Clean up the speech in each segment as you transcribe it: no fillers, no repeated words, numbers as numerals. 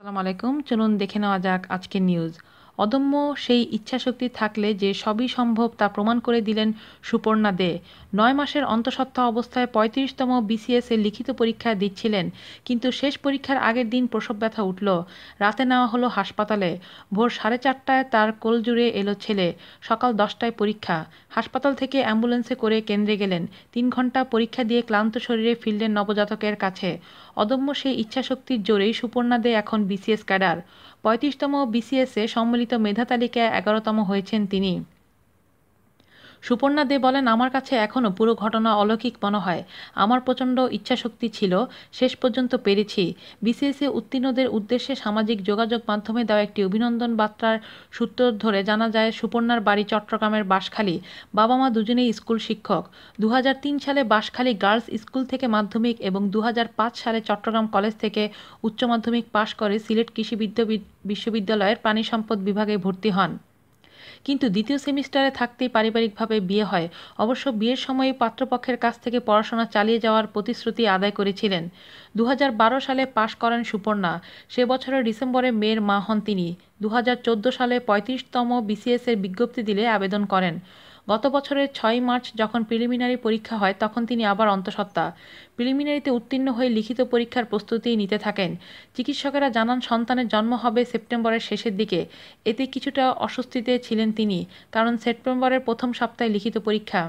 আসসালামু আলাইকুম। চলুন দেখে নেওয়া যাক আজকের নিউজ। অদম্য সেই ইচ্ছাশক্তি থাকলে যে সবই সম্ভব তা প্রমাণ করে দিলেন সুপর্ণা দে। ৯ মাসের অন্তঃসত্ত্বা অবস্থায় ৩৫তম বিসিএস এর লিখিত পরীক্ষা দিচ্ছিলেন, কিন্তু শেষ পরীক্ষার আগের দিন প্রসব ব্যথা উঠল। রাতে নেওয়া হলো হাসপাতালে। ভোর 4:30টায় তার কোলজুড়ে এলো ছেলে। সকাল 10টায় পরীক্ষা। হাসপাতাল থেকে অ্যাম্বুলেন্সে করে কেন্দ্রে গেলেন। ৩ ঘণ্টা পরীক্ষা দিয়ে ক্লান্ত শরীরে ফিরলেন নবজাতকের কাছে। অদম্য সেই ইচ্ছাশক্তির জোরেই সুপর্ণা দে এখন বিসিএস ক্যাডার। ৩৫তম বিসিএসে সম্মিলিত মেধা তালিকায় ১১তম হয়েছেন তিনি। সুপর্ণা দে বলেন, আমার কাছে এখনও পুরো ঘটনা অলৌকিক মনে হয়। আমার প্রচণ্ড ইচ্ছাশক্তি ছিল, শেষ পর্যন্ত পেরেছি। বিসিএসে উত্তীর্ণদের উদ্দেশ্যে সামাজিক যোগাযোগ মাধ্যমে দেওয়া একটি অভিনন্দন বার্তার সূত্র ধরে জানা যায়, সুপর্ণার বাড়ি চট্টগ্রামের বাঁশখালী। বাবা মা দুজনেই স্কুল শিক্ষক। ২০০৩ সালে বাঁশখালী গার্লস স্কুল থেকে মাধ্যমিক এবং ২০০৫ সালে চট্টগ্রাম কলেজ থেকে উচ্চ মাধ্যমিক পাশ করে সিলেট কৃষি বিশ্ববিদ্যালয়ের প্রাণী সম্পদ বিভাগে ভর্তি হন। কিন্তু দ্বিতীয় সেমিস্টারে থাকতেই পারিবারিকভাবে বিয়ে হয়। অবশ্য বিয়ের সময় পাত্রপক্ষের কাছ থেকে পড়াশোনা চালিয়ে যাওয়ার প্রতিশ্রুতি আদায় করেছিলেন। ২০১২ সালে পাশ করেন সুপর্ণা। সে বছরের ডিসেম্বরে মেয়ের মা হন তিনি। ২০১৪ সালে ৩৫তম বিসিএস এর বিজ্ঞপ্তি দিলে আবেদন করেন। গত বছরের ৬ মার্চ যখন প্রিলিমিনারি পরীক্ষা হয়, তখন তিনি আবার অন্তঃসত্ত্বা। প্রিলিমিনারিতে উত্তীর্ণ হয়ে লিখিত পরীক্ষার প্রস্তুতি নিতে থাকেন। চিকিৎসকেরা জানান, সন্তানের জন্ম হবে সেপ্টেম্বরের শেষের দিকে। এতে কিছুটা অস্বস্তিতে ছিলেন তিনি, কারণ সেপ্টেম্বরের প্রথম সপ্তাহে লিখিত পরীক্ষা।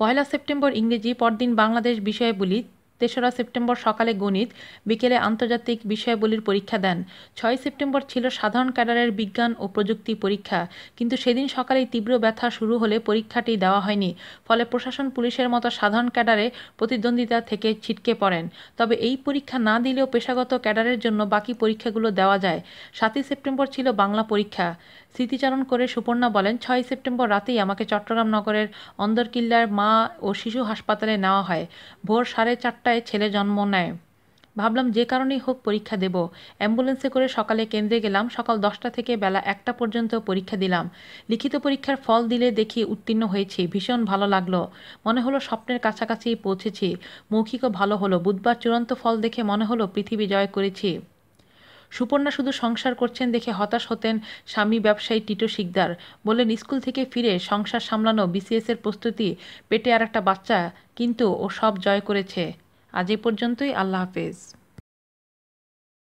১লা সেপ্টেম্বর ইংরেজি, পরদিন বাংলাদেশ বিষয়াবলী। ৩রা সেপ্টেম্বর সকালে গণিত, বিকেলে আন্তর্জাতিক বিষয়াবলীর পরীক্ষা দেন। ৬ সেপ্টেম্বর ছিল সাধারণ ক্যাডারের বিজ্ঞান ও প্রযুক্তি পরীক্ষা, কিন্তু সেদিন সকালেই তীব্র ব্যথা শুরু হলে পরীক্ষাটি দেওয়া হয়নি। ফলে প্রশাসন, পুলিশের মতো সাধারণ ক্যাডারে প্রতিদ্বন্দ্বিতা থেকে ছিটকে পড়েন। তবে এই পরীক্ষা না দিলেও পেশাগত ক্যাডারের জন্য বাকি পরীক্ষাগুলো দেওয়া যায়। ৭ই সেপ্টেম্বর ছিল বাংলা পরীক্ষা। স্মৃতিচারণ করে সুপর্ণা বলেন, ৬ সেপ্টেম্বর রাতেই আমাকে চট্টগ্রাম নগরের অন্দরকিল্লার মা ও শিশু হাসপাতালে নেওয়া হয়। ভোর 4:30টায় ছেলে জন্ম নেয়। ভাবলাম যে কারণেই হোক পরীক্ষা দেব। অ্যাম্বুলেন্সে করে সকালে কেন্দ্রে গেলাম। সকাল 10টা থেকে বেলা 1টা পর্যন্ত পরীক্ষা দিলাম। লিখিত পরীক্ষার ফল দিলে দেখি উত্তীর্ণ হয়েছি। ভীষণ ভালো লাগলো। মনে হলো স্বপ্নের কাছাকাছি পৌঁছেছি। মৌখিকও ভালো হলো। বুধবার চূড়ান্ত ফল দেখে মনে হলো পৃথিবী জয় করেছি। সুপর্ণা শুধু সংসার করছেন দেখে হতাশ হতেন স্বামী ব্যবসায়ী টিটো শিকদার। বললেন, স্কুল থেকে ফিরে সংসার সামলানো, বিসিএস এর প্রস্তুতি, পেটে আর একটা বাচ্চা, কিন্তু ও সব জয় করেছে। আজ এ পর্যন্তই। আল্লাহ হাফেজ।